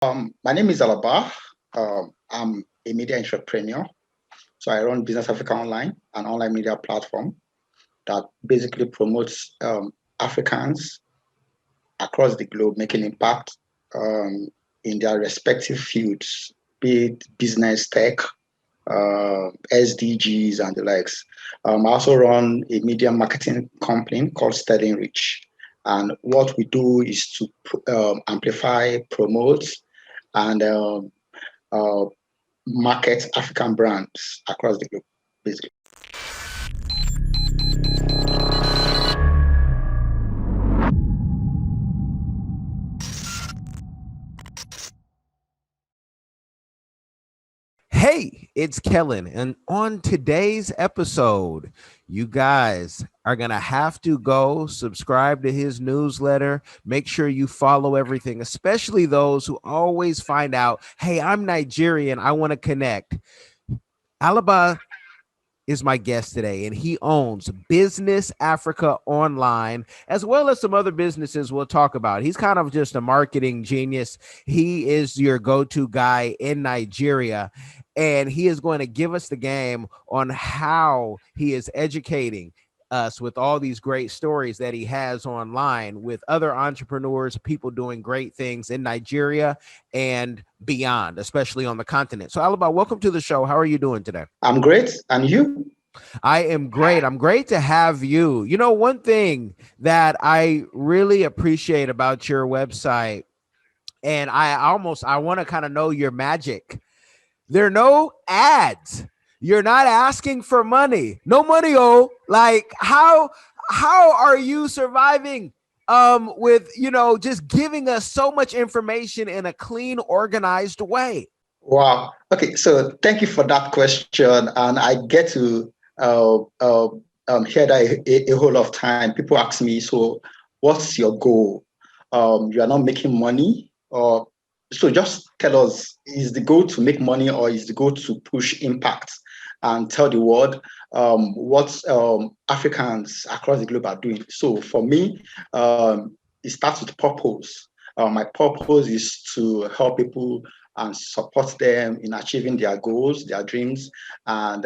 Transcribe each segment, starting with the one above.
My name is Alaba. I'm a media entrepreneur. So I run Business Africa Online, an online media platform that basically promotes Africans across the globe making impact um, in their respective fields, be it business, tech, SDGs, and the likes. I also run a media marketing company called Sterling Rich. And what we do is to amplify, promote, and uh, market African brands across the globe, basically. Hey, it's Kellen, and on today's episode, you guys are going to have to go subscribe to his newsletter. Make sure you follow everything, especially those who always find out, hey, I'm Nigerian, I want to connect. Alaba is my guest today, and he owns Business Africa Online, as well as some other businesses we'll talk about. He's kind of just a marketing genius. He is your go-to guy in Nigeria, and he is going to give us the game on how he is educating us with all these great stories that he has online with other entrepreneurs, people doing great things in Nigeria and beyond, especially on the continent. So, Alaba, welcome to the show. How are you doing today? I'm great. And you? I am great. I'm great to have you. You know, one thing that I really appreciate about your website, and I want to kind of know your magic. There are no ads. You're not asking for money. No money, like how are you surviving with, just giving us so much information in a clean, organized way? Wow. Okay. So thank you for that question. And I get to hear that a whole lot of time. People ask me, so what's your goal? You are not making money, or so just tell us, is the goal to make money or is the goal to push impact and tell the world what Africans across the globe are doing? So for me, it starts with purpose. My purpose is to help people and support them in achieving their goals, their dreams. And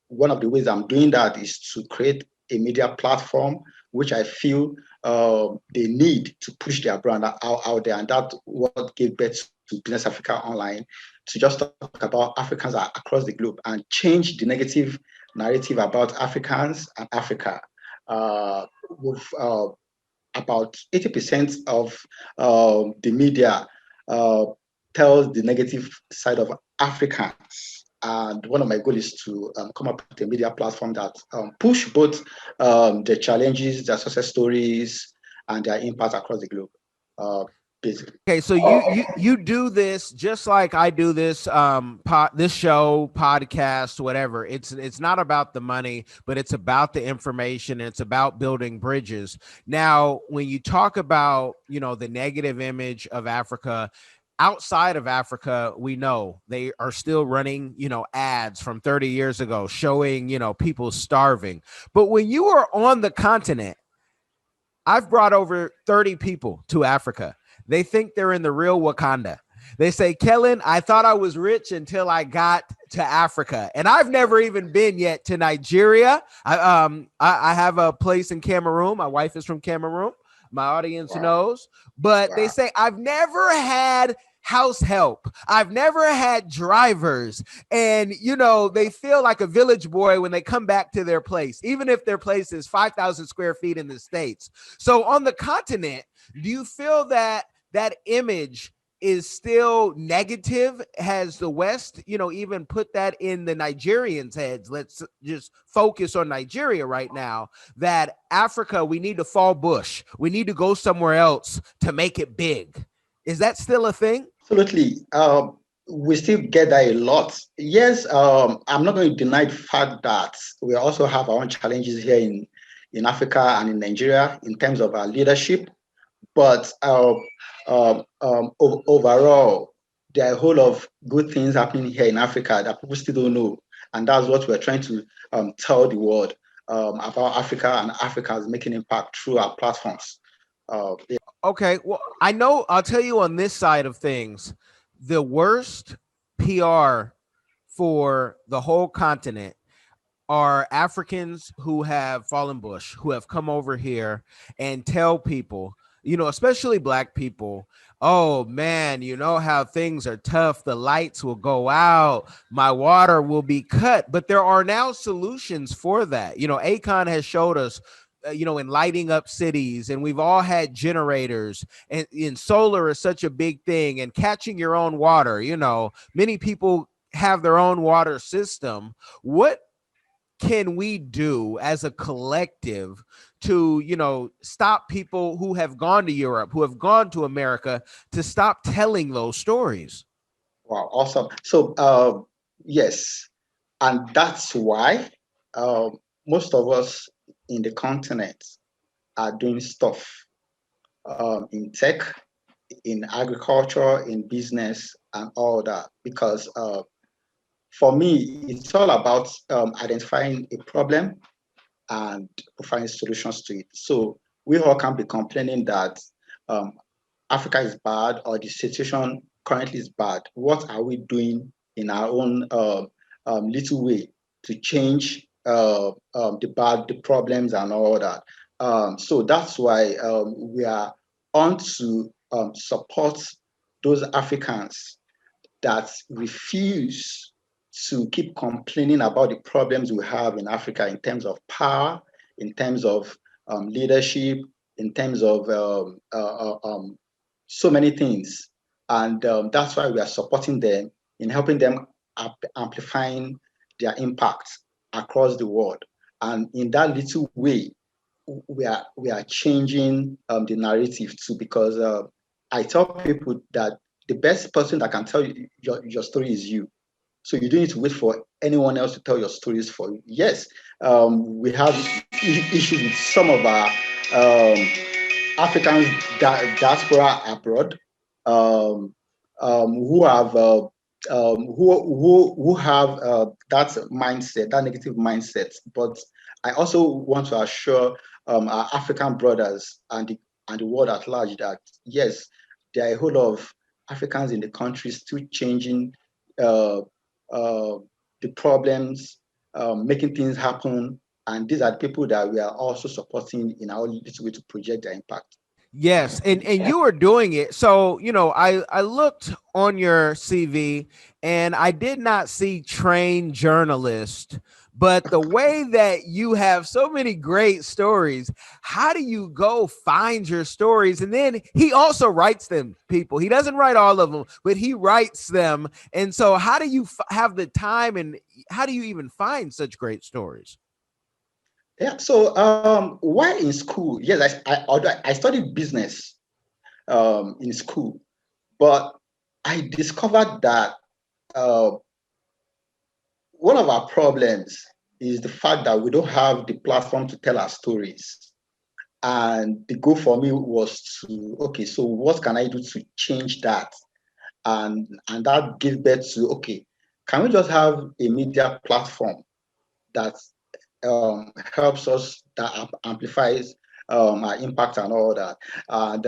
one of the ways I'm doing that is to create a media platform which I feel they need to push their brand out there. And that's what gave birth to Business Africa Online, to just talk about Africans across the globe and change the negative narrative about Africans and Africa. With about 80% of the media uh, tells the negative side of Africans. And one of my goals is to come up with a media platform that push both the challenges, their success stories, and their impact across the globe. Uh, Basically. Okay, so you do this just like I do this this show, podcast, whatever. It's not about the money, but it's about the information. It's about building bridges. Now, when you talk about, the negative image of Africa, outside of Africa, we know they are still running, ads from 30 years ago showing, people starving. But when you are on the continent, I've brought over 30 people to Africa. They think they're in the real Wakanda. They say, Kellen, I thought I was rich until I got to Africa. And I've never even been yet to Nigeria. I have a place in Cameroon. My wife is from Cameroon. My audience knows. But they say, I've never had house help. I've never had drivers. And, they feel like a village boy when they come back to their place, even if their place is 5,000 square feet in the States. So on the continent, do you feel that that image is still negative? Has the West, even put that in the Nigerians' heads? Let's just focus on Nigeria right now, that Africa, we need to fall bush. We need to go somewhere else to make it big. Is that still a thing? Absolutely. We still get that a lot. Yes, I'm not going to deny the fact that we also have our own challenges here in Africa and in Nigeria in terms of our leadership. But overall, there are a whole of good things happening here in Africa that people still don't know. And that's what we're trying to tell the world about Africa and Africans making impact through our platforms. Okay, well, I know. I'll tell you on this side of things, the worst PR for the whole continent are Africans who have fallen bush, who have come over here and tell people, especially black people, oh man, you know how things are tough. The lights will go out. My water will be cut. But there are now solutions for that. Akon has showed us, in lighting up cities, and we've all had generators, and solar is such a big thing, and catching your own water. Many people have their own water system. What can we do as a collective to, stop people who have gone to Europe, who have gone to America, to stop telling those stories? Wow, awesome. So, yes, and that's why uh, most of us in the continent are doing stuff in tech, in agriculture, in business, and all that. Because for me, it's all about identifying a problem and providing solutions to it. So we all can be complaining that um, Africa is bad or the situation currently is bad. What are we doing in our own little way to change the problems and all that? So that's why we are on to support those Africans that refuse to keep complaining about the problems we have in Africa in terms of power, in terms of leadership, in terms of so many things. And that's why we are supporting them in helping them amplifying their impact across the world. And in that little way, we are changing the narrative too, because I tell people that the best person that can tell you your story is you. So you don't need to wait for anyone else to tell your stories for you. Yes, we have issues with some of our um, African diaspora abroad, um, who have who have that mindset, that negative mindset. But I also want to assure our African brothers and the world at large that yes, there are a whole lot of Africans in the country still changing uh, uh, the problems, making things happen, and these are the people that we are also supporting in our little way to project their impact. Yes, and you are doing it. So, I looked on your CV and I did not see trained journalist, but the way that you have so many great stories, how do you go find your stories? And then he also writes them, people. He doesn't write all of them, but he writes them. And so how do you have the time, and how do you even find such great stories? Yeah. So while in school, yes, although I studied business in school, but I discovered that uh, one of our problems is the fact that we don't have the platform to tell our stories. And the goal for me was to, okay, so what can I do to change that? And that gave birth to, okay, can we just have a media platform that helps us, that amplifies our impact and all that? And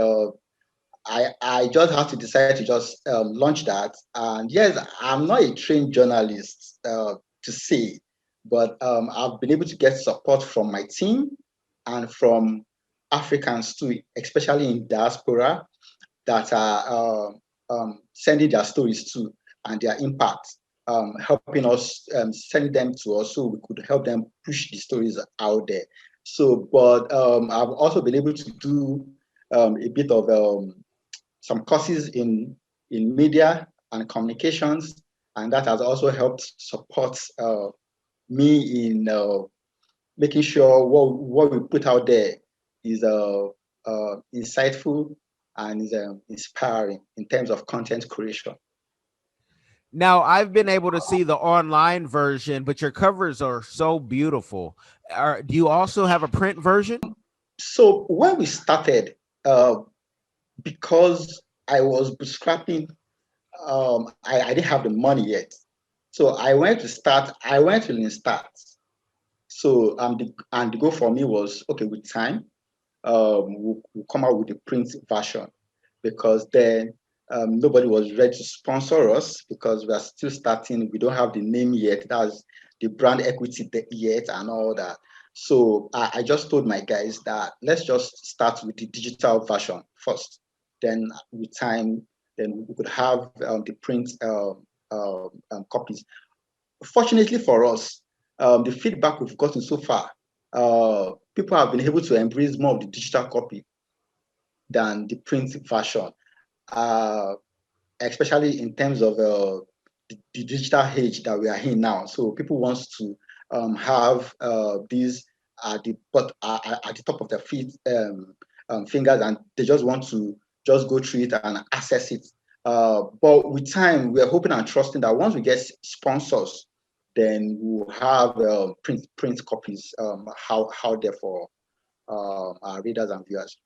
I just had to decide to just launch that. And yes, I'm not a trained journalist to say, but I've been able to get support from my team and from Africans too, especially in diaspora, that are sending their stories to and their impact, helping us, send them to us so we could help them push the stories out there. So, but I've also been able to do a bit of some courses in media and communications, and that has also helped support me in making sure what we put out there is insightful and is inspiring in terms of content creation. Now, I've been able to see the online version, but your covers are so beautiful. Do you also have a print version? So when we started, uh, because I was bootstrapping, I didn't have the money yet. So I went to Lean Start. So and the goal for me was, okay, with time, we'll come out with the print version, because then nobody was ready to sponsor us because we are still starting. We don't have the name yet. That's the brand equity yet and all that. So I just told my guys that let's just start with the digital version first. Then with time, then we could have the print copies. Fortunately for us, the feedback we've gotten so far, people have been able to embrace more of the digital copy than the print version, uh, especially in terms of the digital age that we are in now. So people want to have these at the top of their feet, fingers, and they just want to just go through it and access it. But with time, we are hoping and trusting that once we get sponsors, then we'll have print copies how there for our readers and viewers.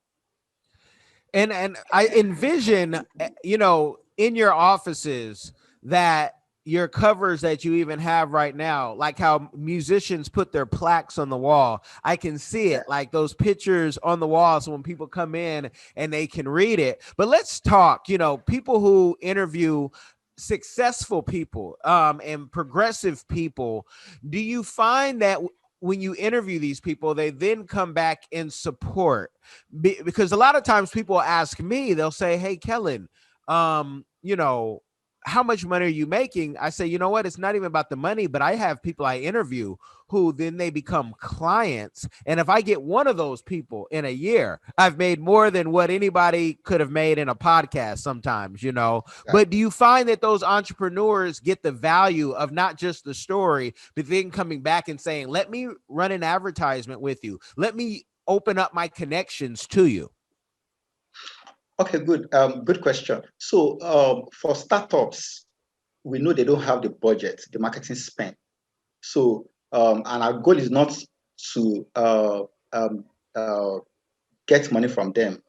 And I envision, in your offices that your covers that you even have right now, like how musicians put their plaques on the wall. I can see it, like those pictures on the wall. So when people come in and they can read it. But let's talk, people who interview successful people and progressive people. Do you find that when you interview these people, they then come back in support? Because a lot of times people ask me, they'll say, hey, Kellen, how much money are you making? I say, you know what? It's not even about the money, but I have people I interview who then they become clients. And if I get one of those people in a year, I've made more than what anybody could have made in a podcast sometimes, But do you find that those entrepreneurs get the value of not just the story, but then coming back and saying, let me run an advertisement with you. Let me open up my connections to you? Okay, good. Good question. So for startups, we know they don't have the budget, the marketing spend. So and our goal is not to um, uh, get money from them.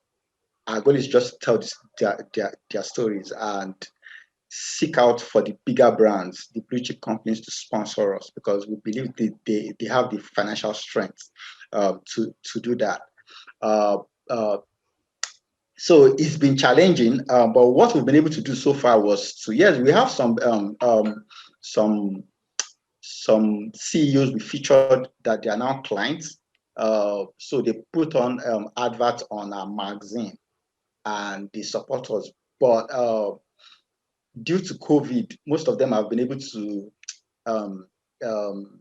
Our goal is just to tell their stories and seek out for the bigger brands, the blue chip companies to sponsor us, because we believe they have the financial strength to do that. Uh, uh, so it's been challenging, but what we've been able to do so far was to, yes, we have some some CEOs we featured that they are now clients. So they put on adverts on our magazine and they support us. But due to COVID, most of them have been able to um, um,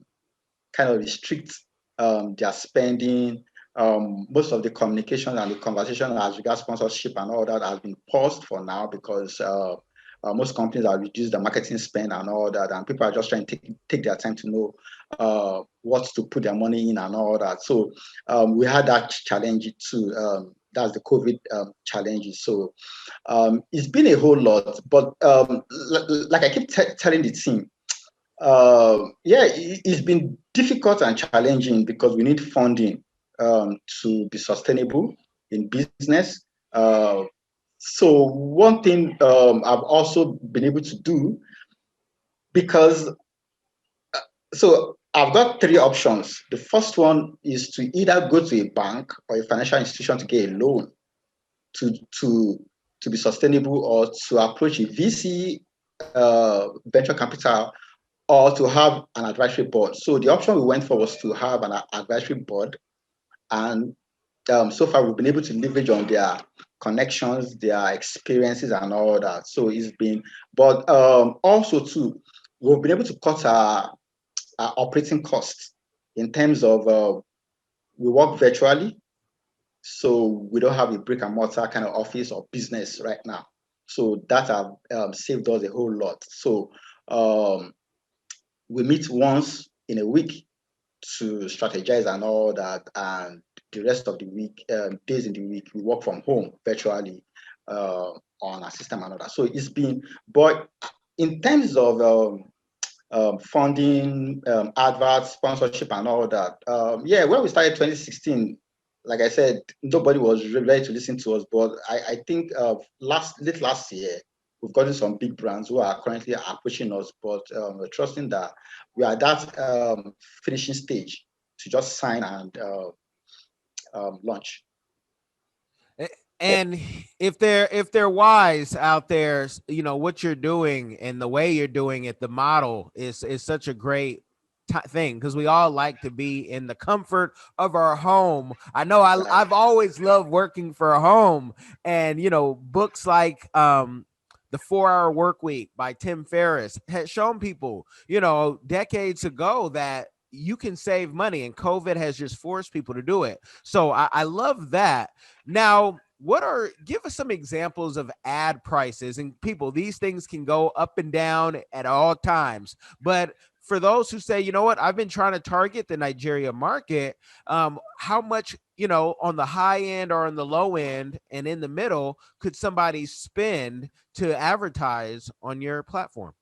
kind of restrict their spending. Most of the communication and the conversation as regards sponsorship and all that has been paused for now, because most companies have reduced the marketing spend and all that, and people are just trying to take their time to know what to put their money in and all that. So we had that challenge too. That's the COVID challenges. So it's been a whole lot, but like I keep telling the team, yeah, it's been difficult and challenging because we need funding to be sustainable in business. So one thing I've also been able to do, because so I've got three options. The first one is to either go to a bank or a financial institution to get a loan to to to be sustainable, or to approach a VC, venture capital, or to have an advisory board. So the option we went for was to have an advisory board, and so far we've been able to leverage on their connections, their experiences, and all that. So it's been, but also too, we've been able to cut our operating costs in terms of we work virtually, so we don't have a brick and mortar kind of office or business right now. So that have saved us a whole lot. So um, we meet once in a week to strategize and all that, and the rest of the week, days in the week, we work from home virtually on our system and all that. So it's been, but in terms of funding, adverts, sponsorship, and all that, yeah, when we started 2016, like I said, nobody was ready to listen to us. But I think late last year, we've gotten some big brands who are currently approaching us, but we're trusting that we are at that finishing stage to just sign and launch. And if they're wise out there, you know what you're doing and the way you're doing it, the model is such a great thing, because we all like to be in the comfort of our home. I know I've Exactly. always loved working for a home, and books like the 4 Hour Work Week by Tim Ferriss has shown people, decades ago, that you can save money, and COVID has just forced people to do it. So I love that. Now, give us some examples of ad prices, and people, these things can go up and down at all times. But for those who say, you know what, I've been trying to target the Nigeria market, how much, on the high end or on the low end and in the middle could somebody spend to advertise on your platform?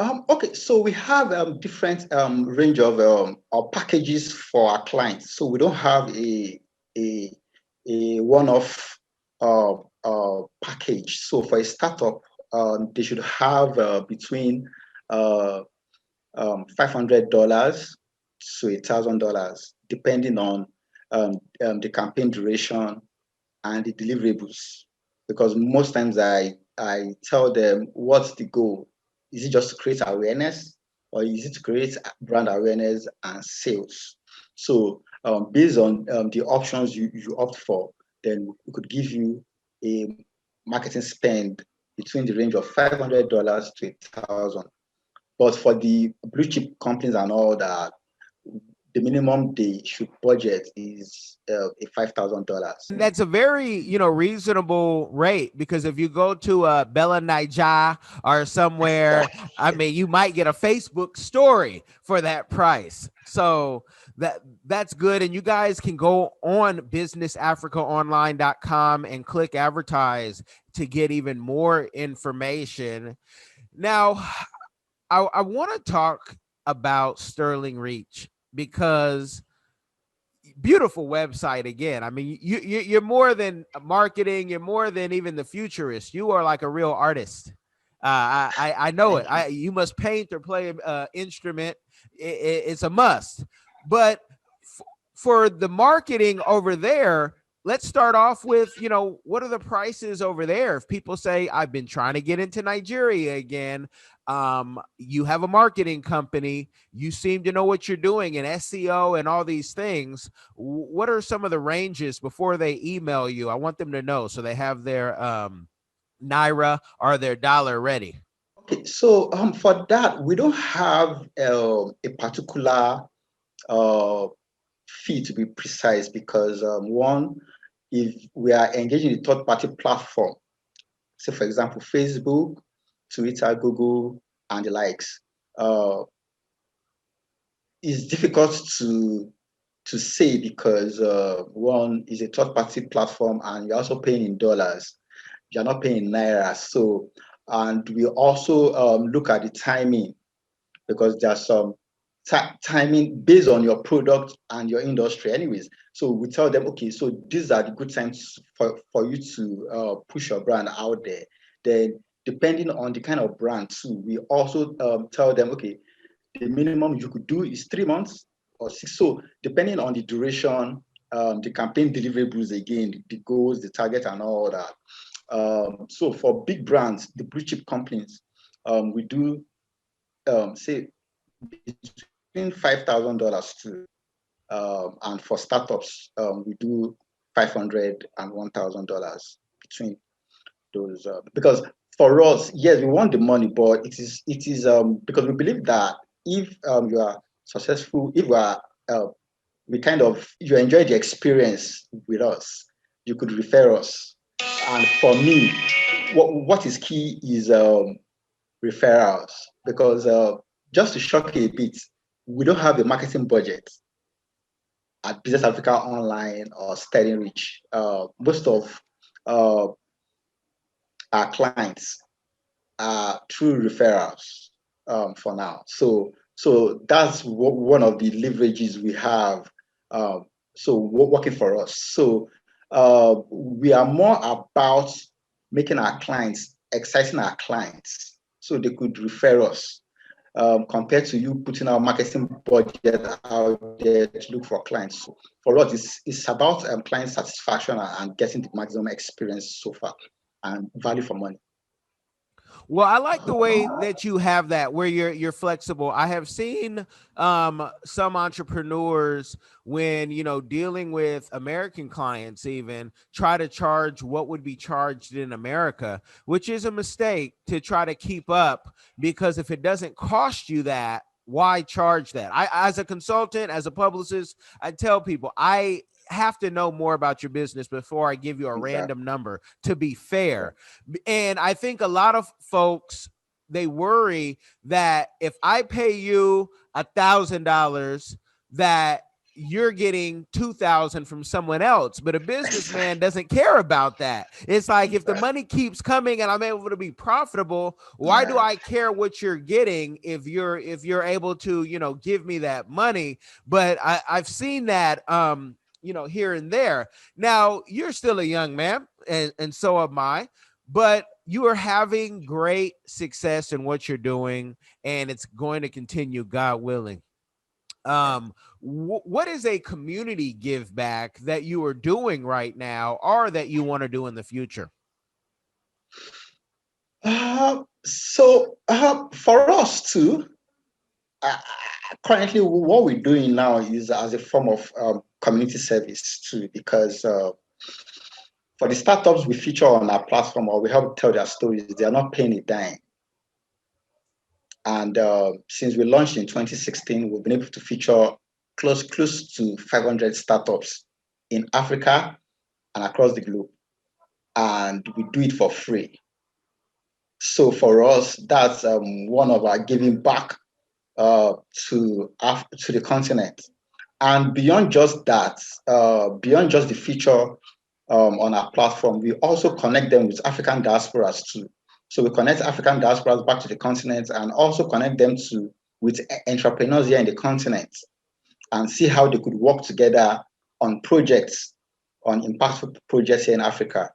Okay, so we have different range of packages for our clients. So we don't have a, a one-off package. So for a startup, they should have between uh, $500 to $1,000, depending on the campaign duration and the deliverables. Because most times I tell them, what's the goal? Is it just to create awareness, or is it to create brand awareness and sales? So based on the options you opt for, then we could give you a marketing spend between the range of $500 to 1,000. But for the blue chip companies and all that, the minimum they should budget is a $5,000. And that's a very, reasonable rate, because if you go to Bella Naija or somewhere, I mean, you might get a Facebook story for that price. So that's good. And you guys can go on businessafricaonline.com and click advertise to get even more information. Now, I want to talk about Sterling Reach, because beautiful website again. I mean, you're more than marketing. You're more than even the futurist. You are like a real artist. I know it. Thank you. You must paint or play an instrument. It's a must. But for the marketing over there, let's start off with, what are the prices over there? If people say, I've been trying to get into Nigeria again, you have a marketing company, you seem to know what you're doing in SEO and all these things. What are some of the ranges before they email you? I want them to know so they have their Naira or their dollar ready. Okay, so for that, we don't have a particular uh, fee, to be precise, because one, if we are engaging a third-party platform, say for example Facebook, Twitter, Google, and the likes, uh, it's difficult to say, because one is a third-party platform and you're also paying in dollars. You're not paying in naira. So, and we also look at the timing, because there's some timing based on your product and your industry anyways. So we tell them, okay, so these are the good times for you to push your brand out there. Then depending on the kind of brand too, we also tell them, okay, the minimum you could do is 3 months or six. So depending on the duration, the campaign deliverables, again, the goals, the target, and all that. So for big brands, the blue chip companies, we do say between $5,000 to, and for startups, we do 500 and $1,000 between those. Because for us, yes, we want the money, but it is because we believe that if you are successful, if we are we kind of you enjoy the experience with us, you could refer us. And for me, what is key is referrals, because just to shock you a bit, we don't have a marketing budget at Business Africa Online or Sterling Reach. Most of uh, our clients are through referrals for now. So that's one of the leverages we have. Um, so working for us. So we are more about making our clients, exciting our clients, so they could refer us. compared to you putting our marketing budget out there to look for clients. So for us, it's about client satisfaction and getting the maximum experience so far and value for money. Well, I like the way that you have that where you're flexible. I have seen some entrepreneurs when dealing with American clients even try to charge what would be charged in America, which is a mistake to try to keep up, because if it doesn't cost you that, why charge that? I, as a consultant, as a publicist, I tell people I have to know more about your business before I give you a random number, to be fair. And I think a lot of folks, they worry that if I pay you $1,000, that you're getting 2,000 from someone else, but a businessman doesn't care about that. It's like, if the money keeps coming and I'm able to be profitable, why do I care what you're getting if you're able to give me that money? But I've seen that here and there. Now, you're still a young man, and so am I, but you are having great success in what you're doing, and it's going to continue, God willing. What is a community give back that you are doing right now, or that you want to do in the future? For us too, uh, currently what we're doing now is as a form of community service too, because for the startups we feature on our platform or we help tell their stories, they are not paying a dime. And since we launched in 2016, we've been able to feature close to 500 startups in Africa and across the globe. And we do it for free. So for us, that's one of our giving back to the continent. And beyond just that, beyond just the feature on our platform, we also connect them with African diasporas too. So we connect African diasporas back to the continent and also connect them with entrepreneurs here in the continent and see how they could work together on projects, on impactful projects here in Africa.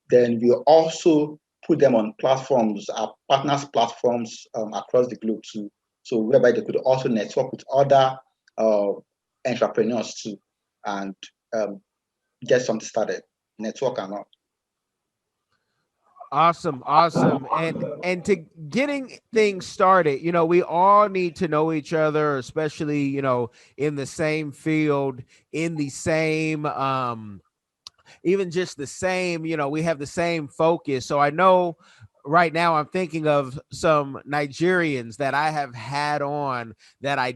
Then we also put them on platforms, our partners' platforms across the globe too. So whereby they could also network with other entrepreneurs too, and get something started, network and all. Awesome. And to getting things started, we all need to know each other, especially in the same field, in the same even just the same, we have the same focus. So I know right now I'm thinking of some Nigerians that I have had on that I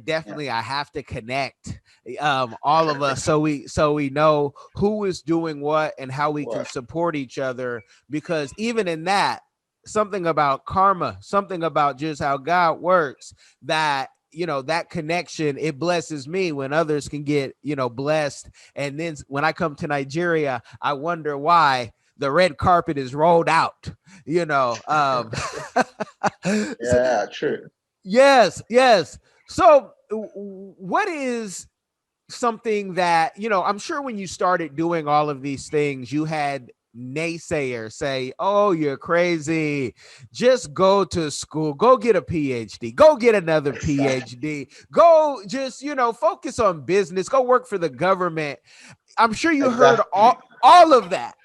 have to connect all of us, so we know who is doing what and how we can support each other, because even in that, something about karma, something about just how God works, that that connection, it blesses me when others can get blessed. And then when I come to Nigeria, I wonder why the red carpet is rolled out. Yeah, true. Yes. So what is something that I'm sure when you started doing all of these things, you had naysayers say, oh, you're crazy, just go to school, go get a PhD, go get another PhD, go just focus on business, go work for the government. I'm sure you heard all of that.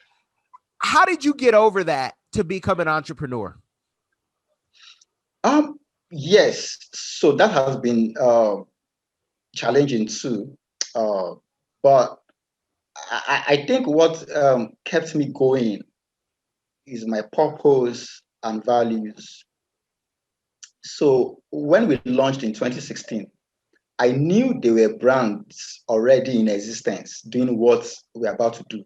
How did you get over that to become an entrepreneur? Yes, so that has been challenging too, but I think what kept me going is my purpose and values. So when we launched in 2016, I knew there were brands already in existence doing what we're about to do.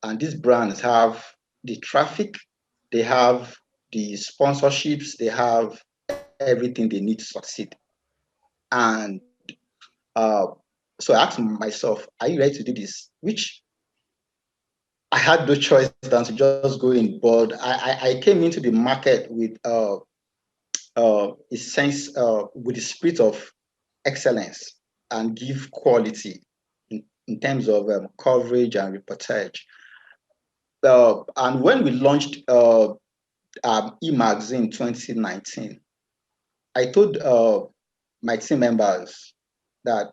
And these brands have the traffic, they have the sponsorships, they have everything they need to succeed. And so I asked myself, are you ready to do this? Which I had no choice than to just go in. But I came into the market with a sense, with the spirit of excellence and give quality in terms of coverage and reportage. And when we launched e-magazine 2019. I told my team members that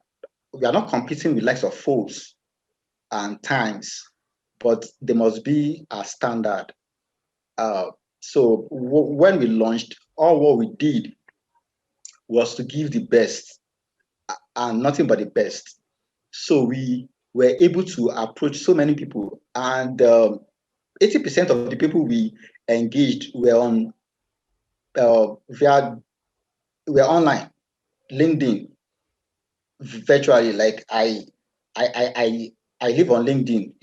we are not competing with likes of Folds and Times, but there must be a standard. Uh, so when we launched, all what we did was to give the best and nothing but the best. So we were able to approach so many people, and 80% of the people we engaged were on via were online, LinkedIn, virtually. Like I live on LinkedIn.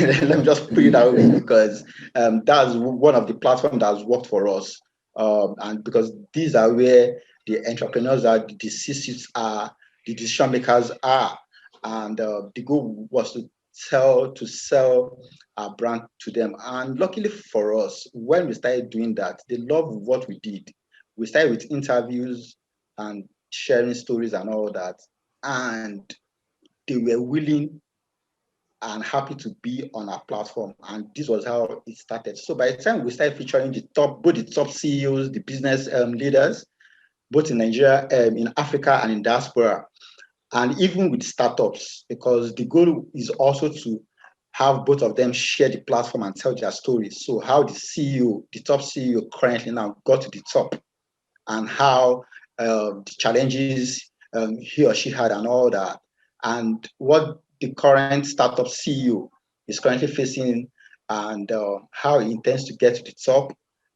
Let me just put it that way because that's one of the platforms that has worked for us. And because these are where the entrepreneurs are, the C-suites are, the decision makers are, and the goal was to sell our brand to them. And luckily for us, when we started doing that, they loved what we did. We started with interviews and sharing stories and all that, and they were willing and happy to be on our platform. And this was how it started. So by the time we started featuring both the top CEOs, the business leaders, both in Nigeria, in Africa, and in diaspora, and even with startups, because the goal is also to have both of them share the platform and tell their stories. So how the CEO, the top CEO currently now got to the top, and how the challenges he or she had and all that, and what the current startup CEO is currently facing, and how he intends to get to the top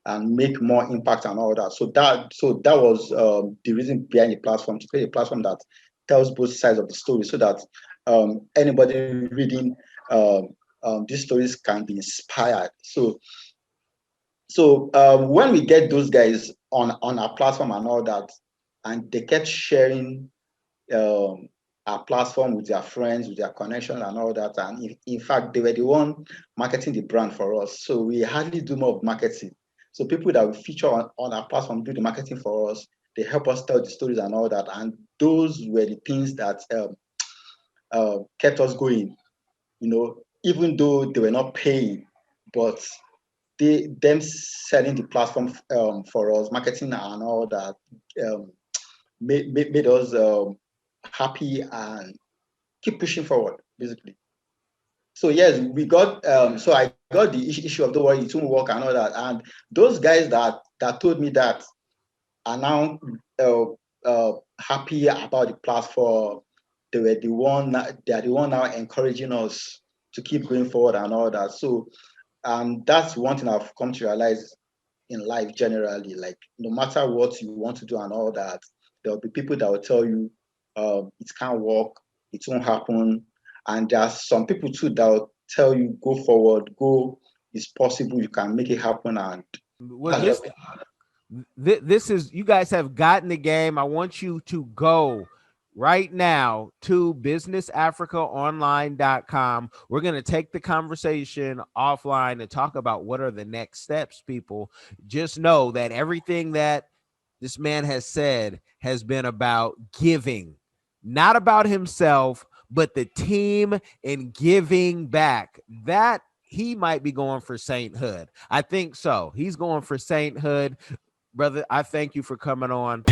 and make more impact and all that. So that was the reason behind the platform, to create a platform that tells both sides of the story, so that anybody reading these stories can be inspired. So when we get those guys on our platform and all that, and they kept sharing um, our platform with their friends, with their connections and all that, and in fact, they were the one marketing the brand for us. So we hardly do more of marketing. So people that we feature on our platform do the marketing for us. They help us tell the stories and all that, and those were the things that kept us going. Even though they were not paying, but them selling the platform for us, marketing and all that, um, made us happy and keep pushing forward, basically. So yes, we got. So I got the issue of the worry, it won't work and all that, and those guys that told me that are now uh, happy about the platform. They are the one now encouraging us to keep going forward and all that. So that's one thing I've come to realize in life generally. Like, no matter what you want to do and all that, there'll be people that will tell you it can't work, it won't happen. And there's some people too that will tell you go forward, go, it's possible, you can make it happen. And Well, this is, you guys have gotten the game. I want you to go right now to businessafricaonline.com. We're going to take the conversation offline and talk about what are the next steps, people. Just know that everything that this man has said has been about giving, not about himself, but the team and giving back. That he might be going for sainthood. I think so. He's going for sainthood. Brother, I thank you for coming on.